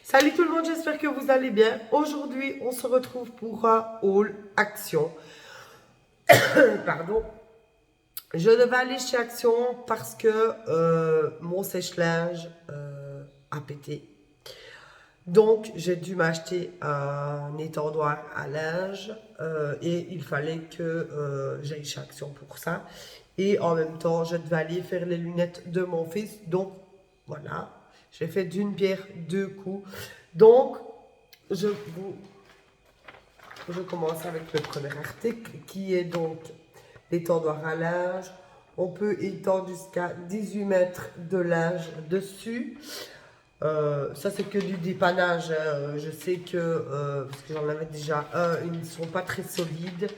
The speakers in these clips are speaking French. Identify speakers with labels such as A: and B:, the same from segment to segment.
A: Salut tout le monde, j'espère que vous allez bien. Aujourd'hui, on se retrouve pour un haul Action. Pardon. Je devais aller chez Action parce que mon sèche-linge a pété. Donc, j'ai dû m'acheter un étendoir à linge et il fallait que j'aille chez Action pour ça. Et en même temps, je devais aller faire les lunettes de mon fils. Donc, voilà, j'ai fait d'une pierre deux coups. Donc, je vous je commence avec le premier article qui est donc l'étendoir à linge. On peut étendre jusqu'à 18 mètres de linge dessus. Ça, c'est que du dépannage. Je sais que, parce que j'en avais déjà un, ils ne sont pas très solides.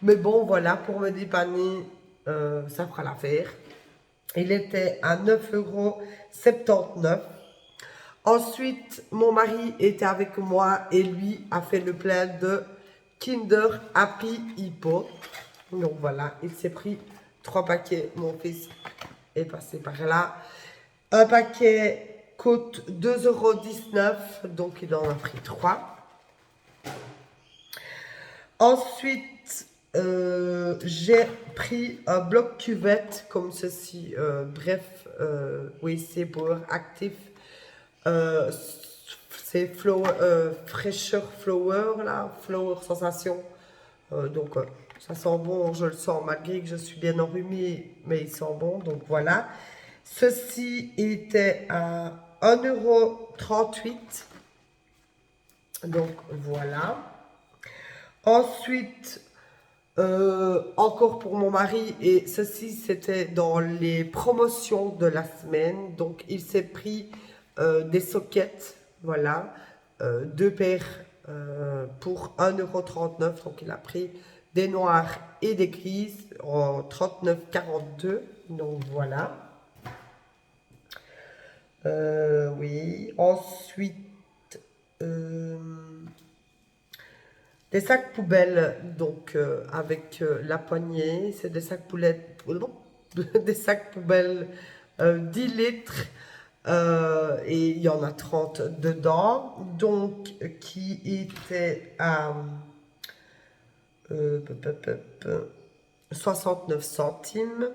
A: Mais bon, voilà, pour me dépanner, ça fera l'affaire. Il était à 9,79 €. Ensuite, mon mari était avec moi et lui a fait le plein de Kinder Happy Hippo. Donc voilà, il s'est pris 3 paquets. Mon fils est passé par là. Un paquet coûte 2,19 €, donc il en a pris 3. Ensuite, j'ai pris un bloc cuvette comme ceci. Bref, oui, c'est pour actif. Euh, c'est fraîcheur flower, là, flower sensation. Donc, ça sent bon, je le sens, malgré que je suis bien enrhumée, mais il sent bon, donc voilà. Ceci était à 1,38 €, donc voilà. Ensuite, encore pour mon mari, et ceci c'était dans les promotions de la semaine, donc il s'est pris des sockets, voilà, deux paires pour 1,39 €, donc il a pris des noirs et des grises en 39,42 €, donc voilà. Oui, ensuite, euh, des sacs poubelles, donc avec la poignée, c'est des sacs poulettes, des sacs poubelles 10 litres et il y en a 30 dedans, donc qui était à euh, 69 centimes.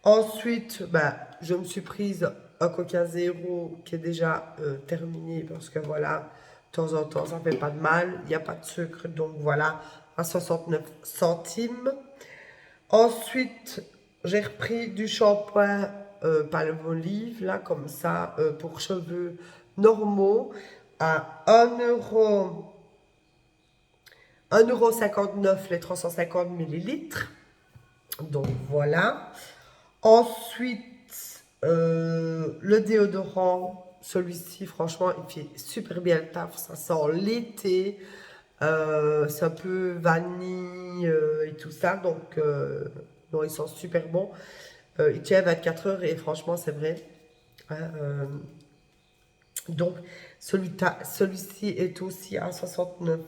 A: Ensuite, bah, je me suis prise un Coca Zéro qui est déjà terminé parce que voilà, de temps en temps, ça fait pas de mal. Il n'y a pas de sucre, donc voilà, à 69 centimes. Ensuite, j'ai repris du shampoing Palmolive, là, comme ça, pour cheveux normaux, à 1,59 € les 350 millilitres. Donc voilà. Ensuite, le déodorant, celui-ci, franchement, il fait super bien le taf. Ça sent l'été. C'est un peu vanille et tout ça. Donc, non, ils sont super bons. Il tient 24 heures et franchement, c'est vrai. Hein, donc, celui-ci est aussi à 69.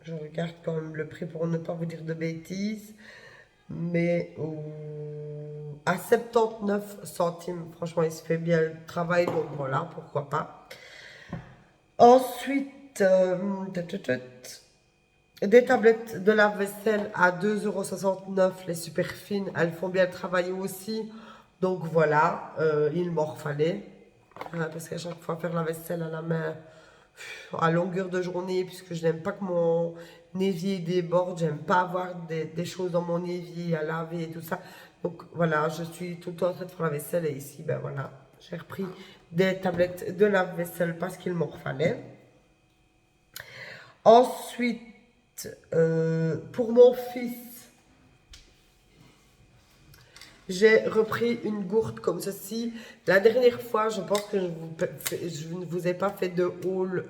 A: Je regarde quand même le prix pour ne pas vous dire de bêtises. Mais à 79 centimes, franchement, il se fait bien le travail, donc voilà, pourquoi pas. Ensuite, des tablettes de lave-vaisselle à 2,69 € les super fines, elles font bien le travail aussi. Donc voilà, il m'en fallait. Parce qu'à chaque fois, faire la vaisselle à la main, à longueur de journée, puisque je n'aime pas que mon évier déborde, j'aime pas avoir des choses dans mon évier à laver et tout ça. Donc voilà, je suis tout le temps en train de faire la vaisselle et ici, ben voilà, j'ai repris des tablettes de lave-vaisselle parce qu'il m'en fallait. Ensuite, pour mon fils, j'ai repris une gourde comme ceci. La dernière fois, je pense que je ne vous ai pas fait de haul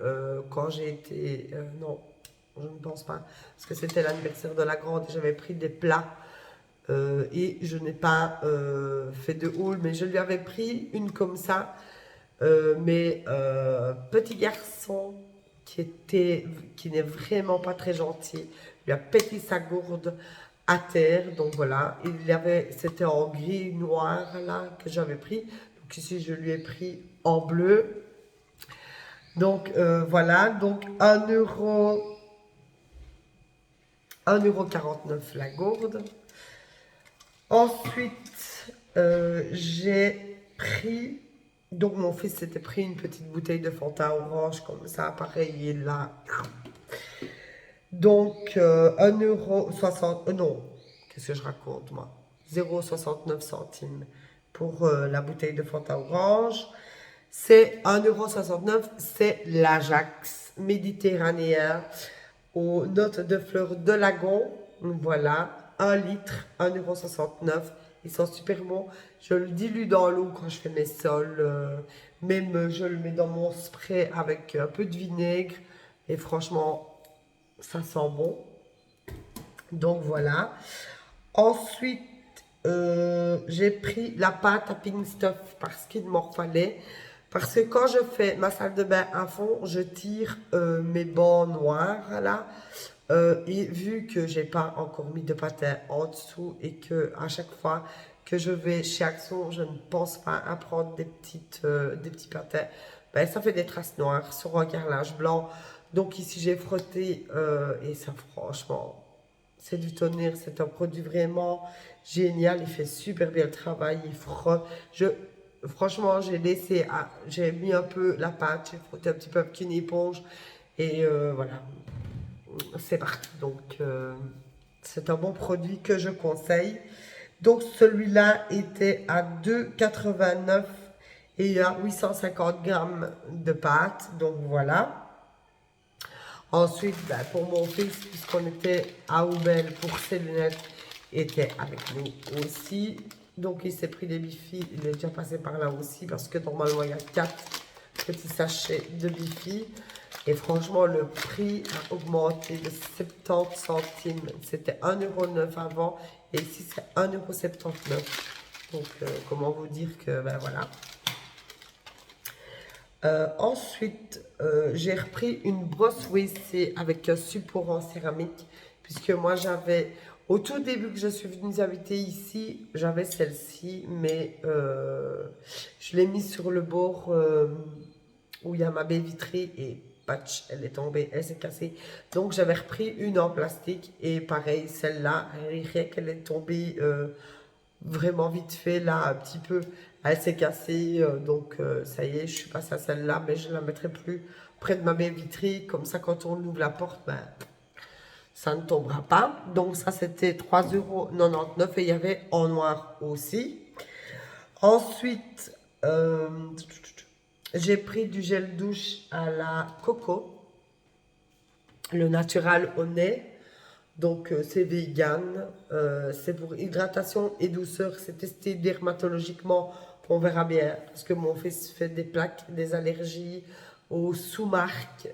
A: quand j'ai été... non, je ne pense pas. Parce que c'était l'anniversaire de la grande et j'avais pris des plats. Et je n'ai pas fait de haul, mais je lui avais pris une comme ça. Mais petit garçon qui n'est vraiment pas très gentil, lui a pété sa gourde à terre. Donc voilà, c'était en gris noir là que j'avais pris. Donc ici je lui ai pris en bleu. Donc voilà, donc 1,49 € la gourde. Ensuite, j'ai pris, donc mon fils s'était pris une petite bouteille de Fanta orange, comme ça, pareil, il a. Donc 1,60 €, non, qu'est-ce que je raconte moi? 0,69 € pour la bouteille de Fanta orange. C'est 1,69 €, c'est l'Ajax méditerranéen aux notes de fleurs de lagon. Voilà, 1 litre, 1,69 €. Ils sont super bons. Je le dilue dans l'eau quand je fais mes sols. Même je le mets dans mon spray avec un peu de vinaigre. Et franchement, ça sent bon. Donc voilà. Ensuite, j'ai pris la pâte à Pink Stuff parce qu'il m'en fallait. Parce que quand je fais ma salle de bain à fond, je tire mes bancs noirs là. Et vu que j'ai pas encore mis de patin en dessous et que à chaque fois que je vais chez Action, je ne pense pas à prendre des petits patins, ben, ça fait des traces noires sur un carrelage blanc. Donc ici j'ai frotté et ça franchement, c'est du tonnerre, c'est un produit vraiment génial, il fait super bien le travail, il frotte. Franchement, j'ai mis un peu la pâte, j'ai frotté un petit peu avec une éponge et voilà, c'est parti. Donc, c'est un bon produit que je conseille. Donc, celui-là était à 2,89 € et il y a 850 grammes de pâte. Donc, voilà. Ensuite, ben, pour mon fils, puisqu'on était à Oubel pour ses lunettes, était avec nous aussi. Donc, il s'est pris des bifis. Il est déjà passé par là aussi parce que normalement, il y a 4 petits sachets de bifis. Et franchement, le prix a augmenté de 70 centimes. C'était 1,09 € avant et ici, c'est 1,79 €. Donc, comment vous dire que, ben voilà. Ensuite, j'ai repris une brosse WC avec un support en céramique, puisque moi j'avais, au tout début que je suis venue habiter ici, j'avais celle-ci, mais je l'ai mise sur le bord où il y a ma baie vitrée et patch, elle est tombée, elle s'est cassée. Donc j'avais repris une en plastique et pareil, celle-là, rien qu'elle est tombée vraiment vite fait là un petit peu, elle s'est cassée donc ça y est, je suis passée à celle-là, mais je ne la mettrai plus près de ma baie vitrée, comme ça quand on ouvre la porte, ben, ça ne tombera pas. Donc ça c'était 3,99 € et il y avait en noir aussi. Ensuite j'ai pris du gel douche à la coco, le natural au nez. Donc c'est vegan, c'est pour hydratation et douceur, c'est testé dermatologiquement, on verra bien, parce que mon fils fait des plaques, des allergies aux sous-marques,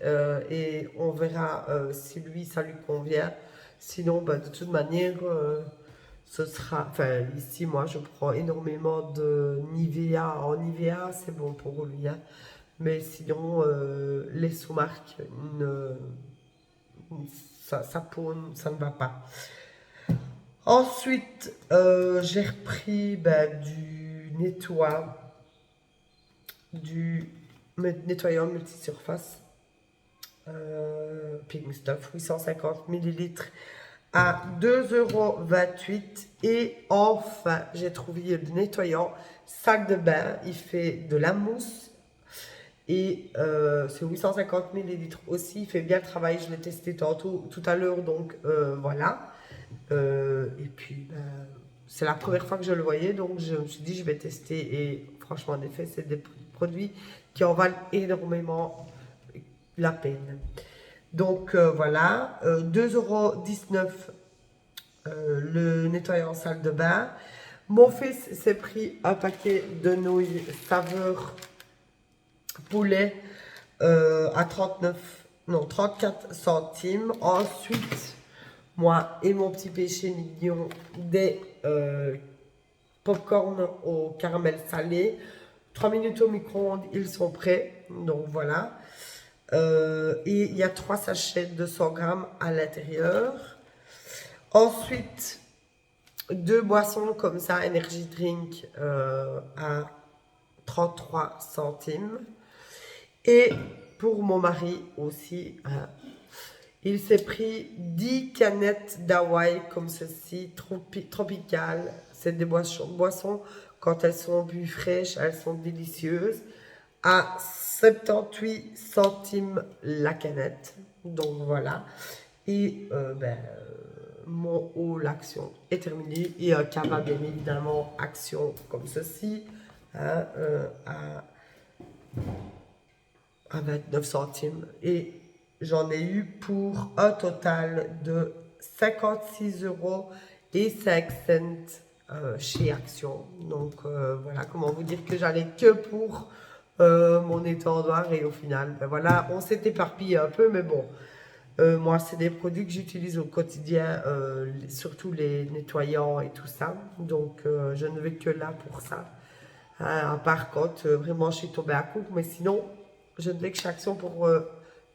A: et on verra si lui ça lui convient. Sinon, bah, de toute manière, ce sera, enfin ici moi je prends énormément de Nivea, en Nivea c'est bon pour lui, hein. Mais sinon les sous-marques, sa peau, ça ne va pas. Ensuite, j'ai repris ben, du nettoyant multisurface Pink Stuff, 850 millilitres à 2,28 € et enfin j'ai trouvé le nettoyant sac de bain, il fait de la mousse et c'est 850 millilitres aussi, il fait bien le travail, je l'ai testé tantôt tout à l'heure, donc voilà. Et puis ben, c'est la première fois que je le voyais, donc je me suis dit je vais tester et franchement en effet c'est des produits qui en valent énormément la peine. Donc voilà, 2,19 € le nettoyant salle de bain. Mon fils s'est pris un paquet de nouilles saveur poulet à 34 centimes. Ensuite, moi et mon petit péché mignon, des pop-corn au caramel salé. 3 minutes au micro-ondes, ils sont prêts. Donc voilà. Et il y a 3 sachets de 100 grammes à l'intérieur. Ensuite, 2 boissons comme ça, Energy Drink à 33 centimes. Et pour mon mari aussi. Hein. Il s'est pris 10 canettes d'Hawaï comme ceci, tropicales. C'est des boissons, quand elles sont bues fraîches, elles sont délicieuses. À 78 centimes la canette. Donc voilà. Et mon haul action est terminé. Et un cabas, bien évidemment, action comme ceci. Hein, à 29 centimes. Et j'en ai eu pour un total de 56 € et 5 cents chez Action. Donc voilà, comment vous dire que j'allais que pour mon étendoir et au final, ben voilà, on s'est éparpillé un peu, mais bon. Moi, c'est des produits que j'utilise au quotidien, surtout les nettoyants et tout ça. Donc, je ne vais que là pour ça. À part quand vraiment je suis tombée à court, mais sinon, je ne vais que chez Action pour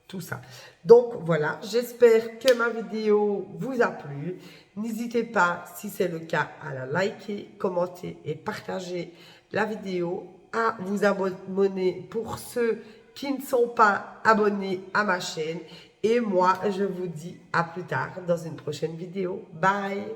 A: tout ça. Donc, voilà, j'espère que ma vidéo vous a plu. N'hésitez pas, si c'est le cas, à la liker, commenter et partager la vidéo, à vous abonner pour ceux qui ne sont pas abonnés à ma chaîne. Et moi, je vous dis à plus tard dans une prochaine vidéo. Bye!